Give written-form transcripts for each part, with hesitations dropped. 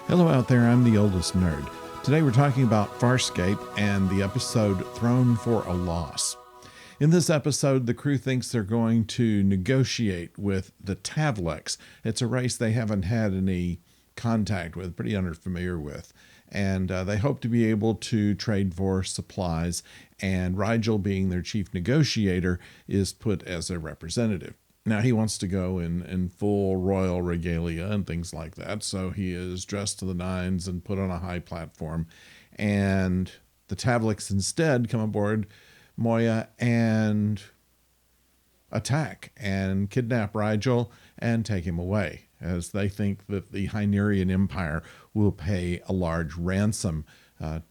Hello out there, I'm the oldest nerd. Today we're talking about Farscape and the episode Thrown for a Loss. In this episode, the crew thinks they're going to negotiate with the Tavlex. It's a race they haven't had any contact with, pretty unfamiliar with. And they hope to be able to trade for supplies, and Rigel, being their chief negotiator, is put as a representative. Now, he wants to go in full royal regalia and things like that, so he is dressed to the nines and put on a high platform. And the Tavlex instead come aboard Moya and attack and kidnap Rigel and take him away, as they think that the Hynerian Empire will pay a large ransom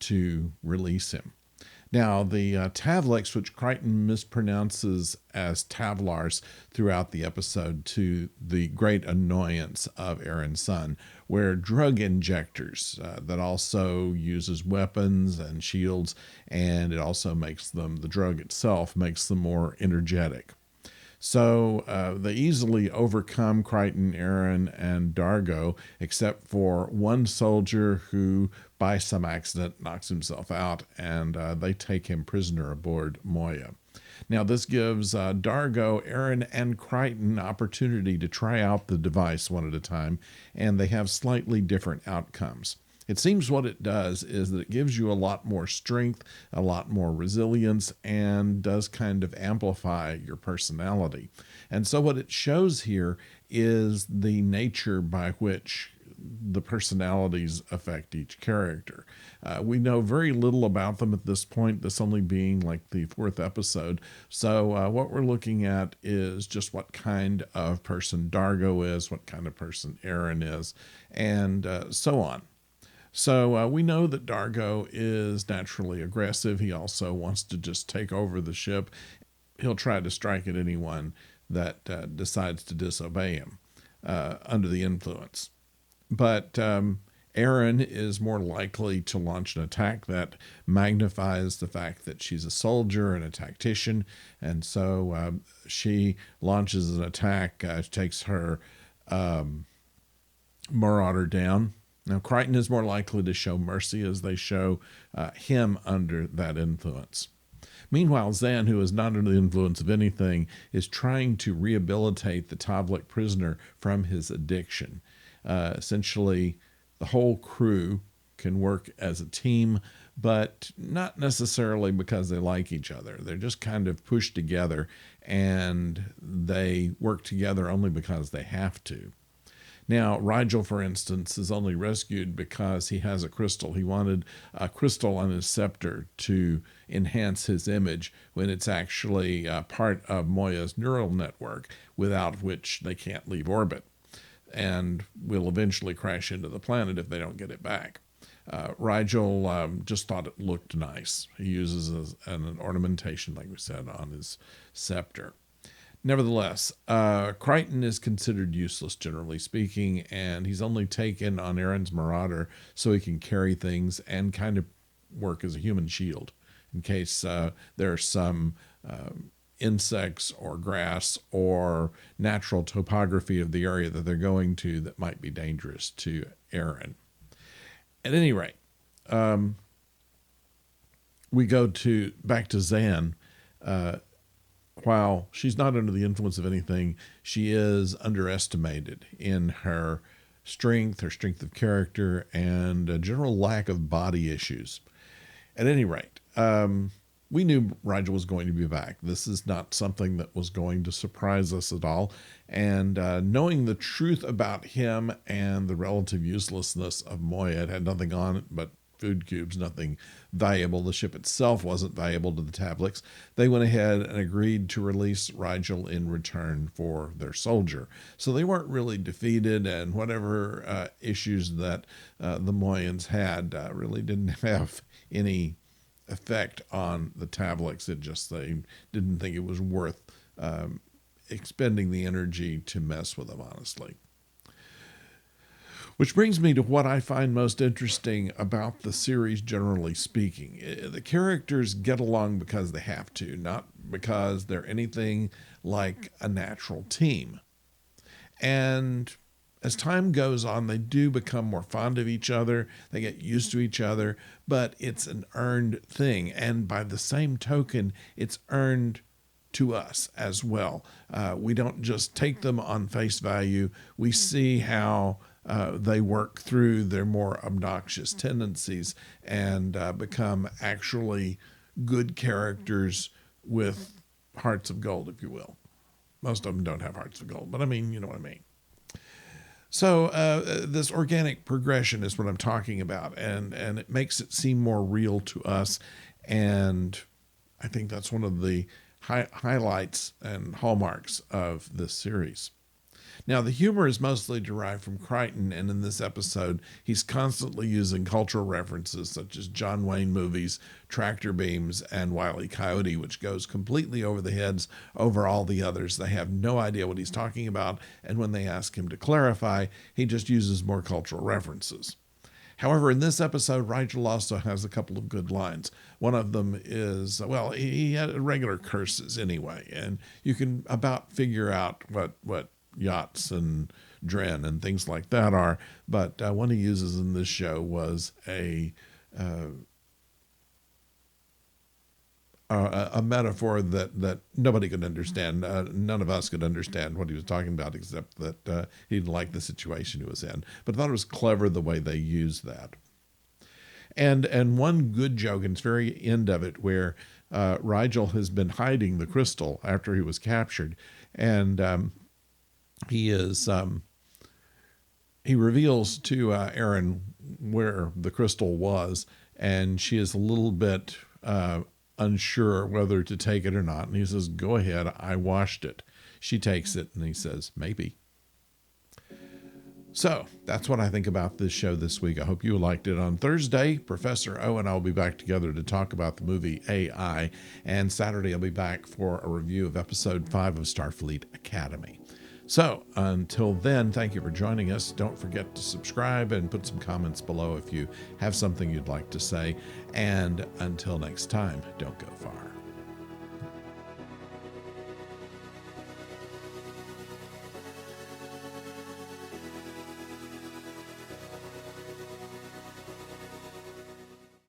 to release him. Now, the Tavlex, which Crichton mispronounces as Tavlars throughout the episode to the great annoyance of Aaron's son, were drug injectors that also uses weapons and shields, and it also makes them, the drug itself makes them more energetic. So they easily overcome Crichton, Aaron, and Dargo, except for one soldier who, by some accident, knocks himself out, and they take him prisoner aboard Moya. Now, this gives Dargo, Aaron, and Crichton opportunity to try out the device one at a time, and they have slightly different outcomes. It seems what it does is that it gives you a lot more strength, a lot more resilience, and does kind of amplify your personality. And so what it shows here is the nature by which the personalities affect each character. We know very little about them at this point, this only being like the fourth episode. So what we're looking at is just what kind of person Dargo is, what kind of person Aaron is, and so on. So we know that Dargo is naturally aggressive. He also wants to just take over the ship. He'll try to strike at anyone that decides to disobey him under the influence. But Aaron is more likely to launch an attack that magnifies the fact that she's a soldier and a tactician. And so she launches an attack, takes her marauder down. Now, Crichton is more likely to show mercy, as they show him under that influence. Meanwhile, Zan, who is not under the influence of anything, is trying to rehabilitate the Tavlex prisoner from his addiction. Essentially, the whole crew can work as a team, but not necessarily because they like each other. They're just kind of pushed together, and they work together only because they have to. Now, Rigel, for instance, is only rescued because he has a crystal. He wanted a crystal on his scepter to enhance his image, when it's actually part of Moya's neural network, without which they can't leave orbit and will eventually crash into the planet if they don't get it back. Rigel just thought it looked nice. He uses an ornamentation, like we said, on his scepter. Nevertheless, Crichton is considered useless, generally speaking, and he's only taken on Aaron's Marauder so he can carry things and kind of work as a human shield in case there are some insects or grass or natural topography of the area that they're going to that might be dangerous to Aaron. At any rate, we go back to Zan. While she's not under the influence of anything, she is underestimated in her strength of character, and a general lack of body issues. At any rate, we knew Rigel was going to be back. This is not something that was going to surprise us at all. And knowing the truth about him and the relative uselessness of Moya, it had nothing on it but food cubes, nothing valuable. The ship itself wasn't valuable to the Tavlex. They went ahead and agreed to release Rigel in return for their soldier. So they weren't really defeated, and whatever issues that the Moyans had really didn't have any effect on the Tavlex. It just, they didn't think it was worth expending the energy to mess with them, honestly. Which brings me to what I find most interesting about the series, generally speaking. The characters get along because they have to, not because they're anything like a natural team. And as time goes on, they do become more fond of each other. They get used to each other, but it's an earned thing. And by the same token, it's earned to us as well. We don't just take them on face value. We see how they work through their more obnoxious tendencies and become actually good characters with hearts of gold, if you will. Most of them don't have hearts of gold, but I mean, you know what I mean. So this organic progression is what I'm talking about, and it makes it seem more real to us, and I think that's one of the highlights and hallmarks of this series. Now, the humor is mostly derived from Crichton, and in this episode, he's constantly using cultural references such as John Wayne movies, tractor beams, and Wile E. Coyote, which goes completely over the heads over all the others. They have no idea what he's talking about, and when they ask him to clarify, he just uses more cultural references. However, in this episode, Rigel also has a couple of good lines. One of them is, well, he had regular curses anyway, and you can about figure out what yachts and dren and things like that are, but one he uses in this show was a metaphor that nobody could understand. None of us could understand what he was talking about, except that he didn't like the situation he was in. But I thought it was clever the way they used that. And one good joke, and it's very end of it, where Rigel has been hiding the crystal after he was captured, and he reveals to Erin where the crystal was, and she is a little bit unsure whether to take it or not. And he says, "Go ahead, I washed it." She takes it, and he says, "Maybe." So that's what I think about this show this week. I hope you liked it. On Thursday, Professor O and I will be back together to talk about the movie AI, and Saturday I'll be back for a review of episode 5 of Starfleet Academy. So until then, thank you for joining us. Don't forget to subscribe and put some comments below if you have something you'd like to say. And until next time, don't go far.